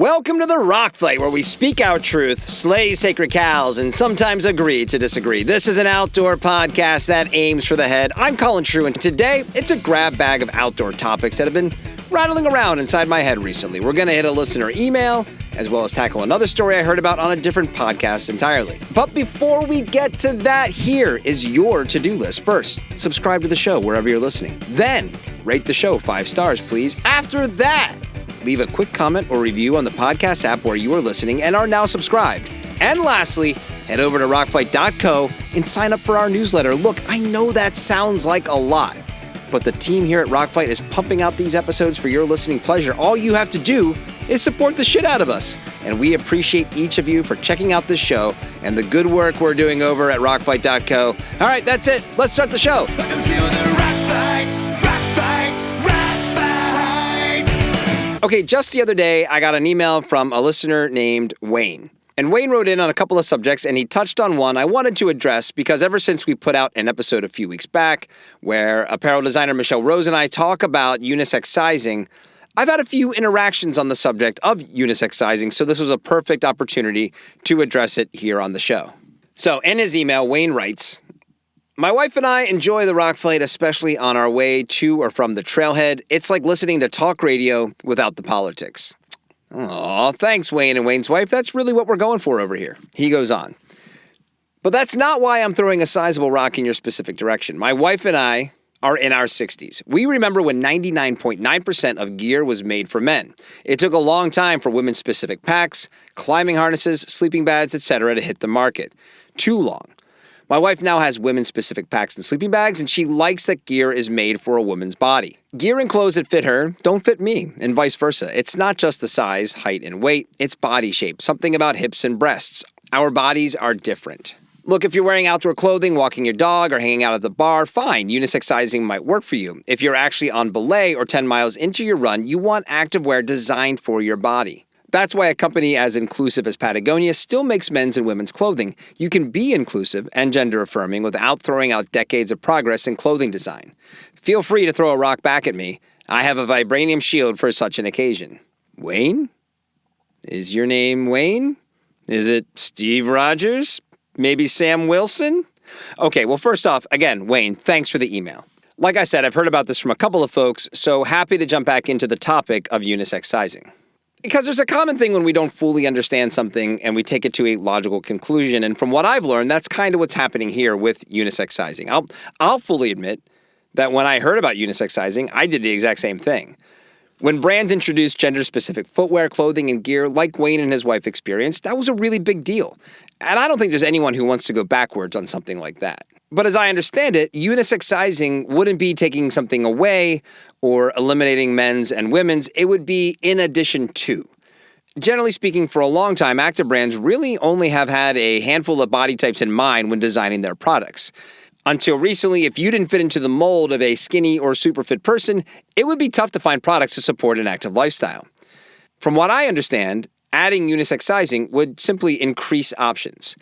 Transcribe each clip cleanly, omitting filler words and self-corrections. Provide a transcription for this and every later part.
Welcome to the Rock Fight, where we speak our truth, slay sacred cows, and sometimes agree to disagree. This is an outdoor podcast that aims for the head. I'm Colin True, and today it's a grab bag of outdoor topics that have been rattling around inside my head recently. We're going to hit a listener email, as well as tackle another story I heard about on a different podcast entirely. But before we get to that, here is your to-do list. First, subscribe to the show wherever you're listening. Then, rate the show 5 stars, please. After that, leave a quick comment or review on the podcast app where you are listening and are now subscribed. And lastly, head over to rockfight.co and sign up for our newsletter. Look, I know that sounds like a lot, but the team here at Rockfight is pumping out these episodes for your listening pleasure. All you have to do is support the shit out of us. And we appreciate each of you for checking out this show and the good work we're doing over at rockfight.co. All right, that's it. Let's start the show. Okay, just the other day, I got an email from a listener named Wayne. And Wayne wrote in on a couple of subjects, and he touched on one I wanted to address because ever since we put out an episode a few weeks back where apparel designer Michelle Rose and I talk about unisex sizing, I've had a few interactions on the subject of unisex sizing, so this was a perfect opportunity to address it here on the show. So in his email, Wayne writes, "My wife and I enjoy the Rock Fight, especially on our way to or from the trailhead. It's like listening to talk radio without the politics." Aw, thanks, Wayne and Wayne's wife. That's really what we're going for over here. He goes on. "But that's not why I'm throwing a sizable rock in your specific direction. My wife and I are in our 60s. We remember when 99.9% of gear was made for men. It took a long time for women's specific packs, climbing harnesses, sleeping bags, etc. to hit the market. Too long. My wife now has women's-specific packs and sleeping bags, and she likes that gear is made for a woman's body. Gear and clothes that fit her don't fit me, and vice versa. It's not just the size, height, and weight, it's body shape, something about hips and breasts. Our bodies are different. Look, if you're wearing outdoor clothing, walking your dog, or hanging out at the bar, fine, unisex sizing might work for you. If you're actually on belay or 10 miles into your run, you want activewear designed for your body. That's why a company as inclusive as Patagonia still makes men's and women's clothing. You can be inclusive and gender-affirming without throwing out decades of progress in clothing design. Feel free to throw a rock back at me. I have a vibranium shield for such an occasion." Wayne? Is your name Wayne? Is it Steve Rogers? Maybe Sam Wilson? Okay, well, first off, again, Wayne, thanks for the email. Like I said, I've heard about this from a couple of folks, so happy to jump back into the topic of unisex sizing. Because there's a common thing when we don't fully understand something and we take it to a logical conclusion. And from what I've learned, that's kind of what's happening here with unisex sizing. I'll fully admit that when I heard about unisex sizing, I did the exact same thing. When brands introduced gender-specific footwear, clothing, and gear like Wayne and his wife experienced, that was a really big deal. And I don't think there's anyone who wants to go backwards on something like that. But as I understand it, unisex sizing wouldn't be taking something away or eliminating men's and women's. It would be in addition to. Generally speaking, for a long time, active brands really only have had a handful of body types in mind when designing their products. Until recently, if you didn't fit into the mold of a skinny or super fit person, it would be tough to find products to support an active lifestyle. From what I understand, adding unisex sizing would simply increase options.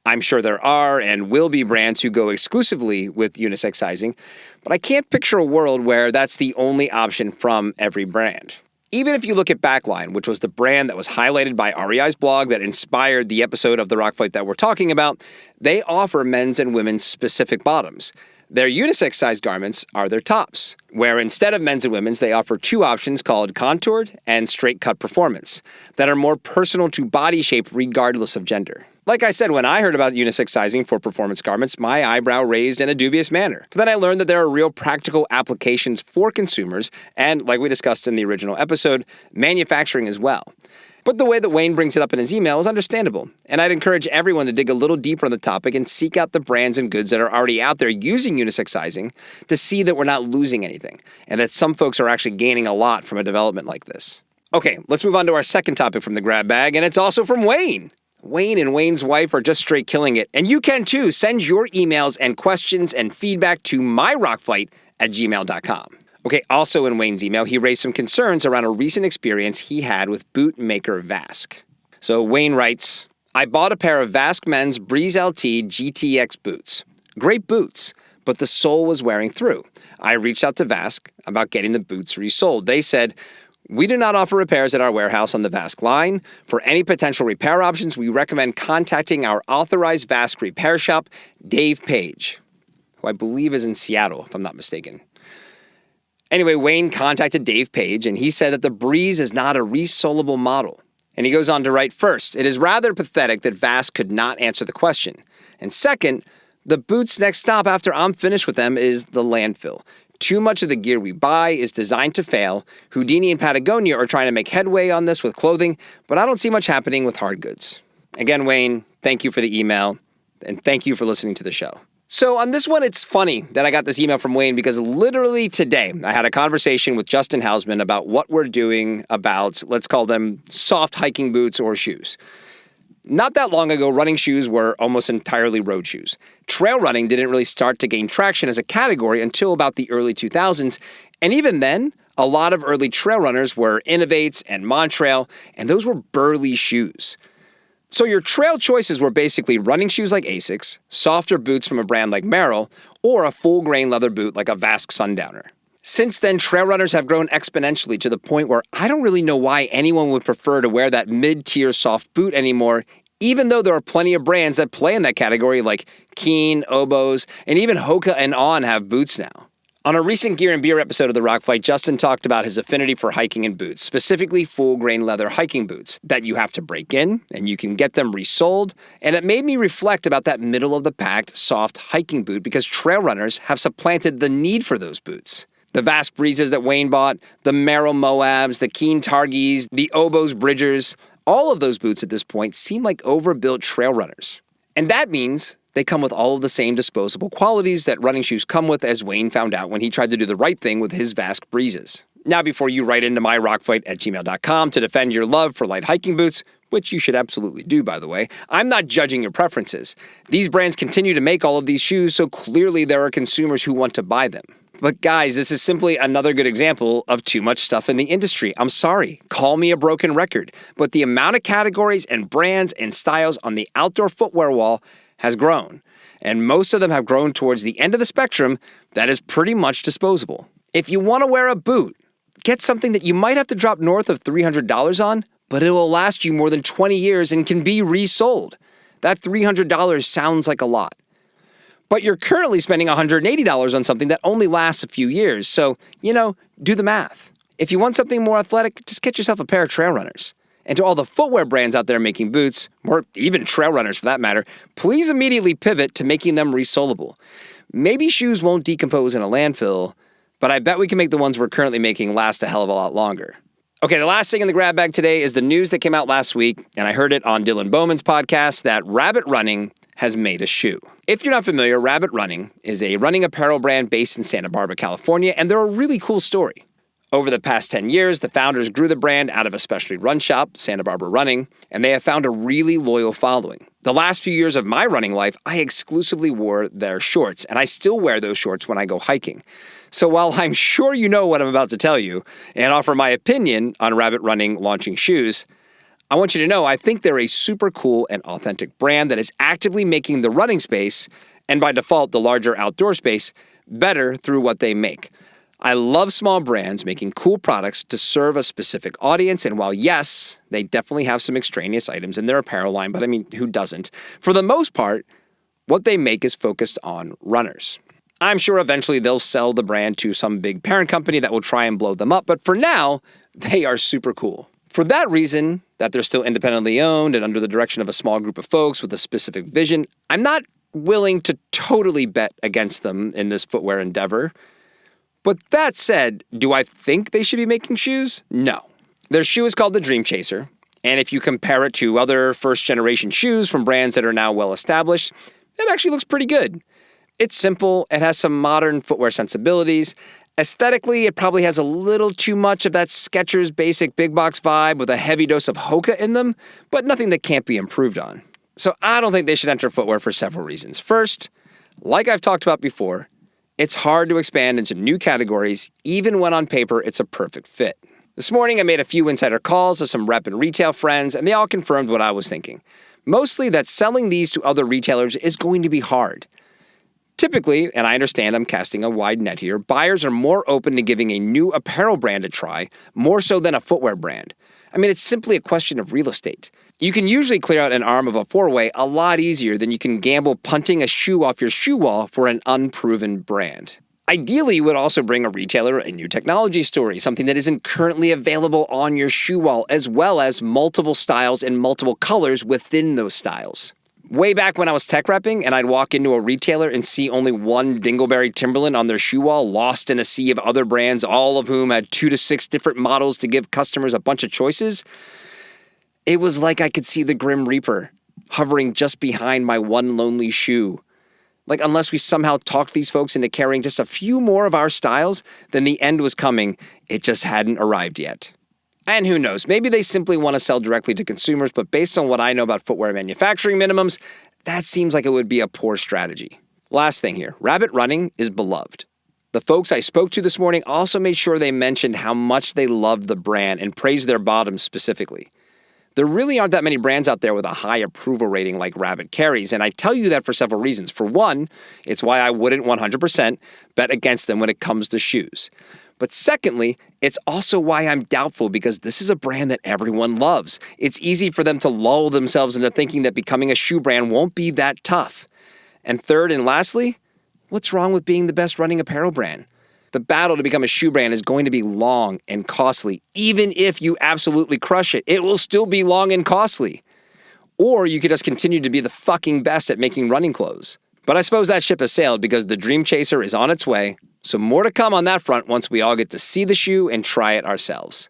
I'm sure there are and will be brands who go exclusively with unisex sizing, but I can't picture a world where that's the only option from every brand. Even if you look at Backline, which was the brand that was highlighted by REI's blog that inspired the episode of the Rock Fight that we're talking about, they offer men's and women's specific bottoms. Their unisex size garments are their tops, where instead of men's and women's, they offer 2 options called contoured and straight cut performance that are more personal to body shape regardless of gender. Like I said, when I heard about unisex sizing for performance garments, my eyebrow raised in a dubious manner. But then I learned that there are real practical applications for consumers and, like we discussed in the original episode, manufacturing as well. But the way that Wayne brings it up in his email is understandable, and I'd encourage everyone to dig a little deeper on the topic and seek out the brands and goods that are already out there using unisex sizing to see that we're not losing anything, and that some folks are actually gaining a lot from a development like this. Okay, let's move on to our second topic from the grab bag, and it's also from Wayne. Wayne and Wayne's wife are just straight killing it, and you can too. Send your emails and questions and feedback to myrockfight@gmail.com. Okay, also in Wayne's email, he raised some concerns around a recent experience he had with boot maker Vask. So Wayne writes, "I bought a pair of Vask Men's Breeze LT GTX boots. Great boots, but the sole was wearing through. I reached out to Vask about getting the boots resold. They said, We do not offer repairs at our warehouse on the Vask line. For any potential repair options, we recommend contacting our authorized Vask repair shop, Dave Page, who I believe is in Seattle, if I'm not mistaken. Anyway, Wayne contacted Dave Page, and he said that the Breeze is not a resolable model. And he goes on to write, first, it is rather pathetic that Vask could not answer the question. And second, the boot's next stop after I'm finished with them is the landfill. Too much of the gear we buy is designed to fail. Houdini and Patagonia are trying to make headway on this with clothing, but I don't see much happening with hard goods. Again, Wayne, thank you for the email, and thank you for listening to the show. So on this one, it's funny that I got this email from Wayne because literally today I had a conversation with Justin Hausman about what we're doing about, let's call them soft hiking boots or shoes. Not that long ago, running shoes were almost entirely road shoes. Trail running didn't really start to gain traction as a category until about the early 2000s, and even then, a lot of early trail runners were Innovates and Montrail, and those were burly shoes. So your trail choices were basically running shoes like Asics, softer boots from a brand like Merrell, or a full-grain leather boot like a Vask Sundowner. Since then, trail runners have grown exponentially to the point where I don't really know why anyone would prefer to wear that mid-tier soft boot anymore, even though there are plenty of brands that play in that category like Keen, Oboz, and even Hoka and On have boots now. On a recent Gear and Beer episode of The Rock Fight, Justin talked about his affinity for hiking in boots, specifically full-grain leather hiking boots that you have to break in, and you can get them resold, and it made me reflect about that middle-of-the-pack soft hiking boot because trail runners have supplanted the need for those boots. The Vask Breezes that Wayne bought, the Merrell Moabs, the Keen Targis, the Oboz Bridgers, all of those boots at this point seem like overbuilt trail runners. And that means they come with all of the same disposable qualities that running shoes come with, as Wayne found out when he tried to do the right thing with his Vask Breezes. Now, before you write into myrockfight@gmail.com to defend your love for light hiking boots, which you should absolutely do, by the way, I'm not judging your preferences. These brands continue to make all of these shoes, so clearly there are consumers who want to buy them. But guys, this is simply another good example of too much stuff in the industry. I'm sorry, call me a broken record, but the amount of categories and brands and styles on the outdoor footwear wall has grown, and most of them have grown towards the end of the spectrum that is pretty much disposable. If you want to wear a boot, get something that you might have to drop north of $300 on, but it will last you more than 20 years and can be resold. That $300 sounds like a lot. But you're currently spending $180 on something that only lasts a few years, so, do the math. If you want something more athletic, just get yourself a pair of trail runners. And to all the footwear brands out there making boots, or even trail runners for that matter, please immediately pivot to making them resolable. Maybe shoes won't decompose in a landfill, but I bet we can make the ones we're currently making last a hell of a lot longer. Okay, the last thing in the grab bag today is the news that came out last week, and I heard it on Dylan Bowman's podcast, that Rabbit Running has made a shoe. If you're not familiar, Rabbit Running is a running apparel brand based in Santa Barbara, California, and they're a really cool story. Over the past 10 years, the founders grew the brand out of a specialty run shop, Santa Barbara Running, and they have found a really loyal following. The last few years of my running life, I exclusively wore their shorts, and I still wear those shorts when I go hiking. So while I'm sure you know what I'm about to tell you, and offer my opinion on Rabbit Running launching shoes, I want you to know I think they're a super cool and authentic brand that is actively making the running space, and by default the larger outdoor space, better through what they make. I love small brands making cool products to serve a specific audience, and while yes, they definitely have some extraneous items in their apparel line, but I mean, who doesn't? For the most part, what they make is focused on runners. I'm sure eventually they'll sell the brand to some big parent company that will try and blow them up, but for now, they are super cool. For that reason, that they're still independently owned and under the direction of a small group of folks with a specific vision, I'm not willing to totally bet against them in this footwear endeavor. But that said, do I think they should be making shoes? No. Their shoe is called the Dream Chaser, and if you compare it to other first-generation shoes from brands that are now well-established, it actually looks pretty good. It's simple, it has some modern footwear sensibilities. Aesthetically, it probably has a little too much of that Skechers basic big box vibe with a heavy dose of Hoka in them, but nothing that can't be improved on. So I don't think they should enter footwear for several reasons. First, like I've talked about before, it's hard to expand into new categories, even when on paper it's a perfect fit. This morning, I made a few insider calls to some rep and retail friends, and they all confirmed what I was thinking. Mostly that selling these to other retailers is going to be hard. Typically, and I understand I'm casting a wide net here, buyers are more open to giving a new apparel brand a try, more so than a footwear brand. I mean, it's simply a question of real estate. You can usually clear out an arm of a four-way a lot easier than you can gamble punting a shoe off your shoe wall for an unproven brand. Ideally, you would also bring a retailer a new technology story, something that isn't currently available on your shoe wall, as well as multiple styles and multiple colors within those styles. Way back when I was tech repping and I'd walk into a retailer and see only one Dingleberry Timberland on their shoe wall, lost in a sea of other brands, all of whom had 2 to 6 different models to give customers a bunch of choices, it was like I could see the Grim Reaper hovering just behind my one lonely shoe. Like, unless we somehow talked these folks into carrying just a few more of our styles, then the end was coming. It just hadn't arrived yet. And who knows, maybe they simply want to sell directly to consumers, but based on what I know about footwear manufacturing minimums, that seems like it would be a poor strategy. Last thing here, Rabbit Running is beloved. The folks I spoke to this morning also made sure they mentioned how much they love the brand and praised their bottoms specifically. There really aren't that many brands out there with a high approval rating like Rabbit carries, and I tell you that for several reasons. For one, it's why I wouldn't 100% bet against them when it comes to shoes. But secondly, it's also why I'm doubtful, because this is a brand that everyone loves. It's easy for them to lull themselves into thinking that becoming a shoe brand won't be that tough. And third and lastly, what's wrong with being the best running apparel brand? The battle to become a shoe brand is going to be long and costly. Even if you absolutely crush it, it will still be long and costly. Or you could just continue to be the fucking best at making running clothes. But I suppose that ship has sailed because the Dream Chaser is on its way. So more to come on that front once we all get to see the shoe and try it ourselves.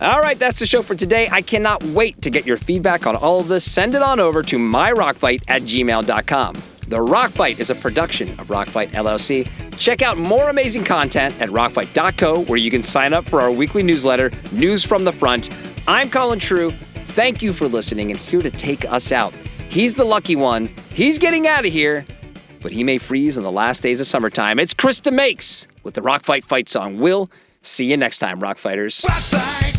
All right, that's the show for today. I cannot wait to get your feedback on all of this. Send it on over to myrockfight@gmail.com. The Rockfight is a production of Rockfight LLC. Check out more amazing content at rockfight.co, where you can sign up for our weekly newsletter, News from the Front. I'm Colin True. Thank you for listening and here to take us out. He's the lucky one. He's getting out of here, but he may freeze on the last days of summertime. It's Krista Makes with the Rockfight fight song. We'll see you next time, Rockfighters. Rockfight!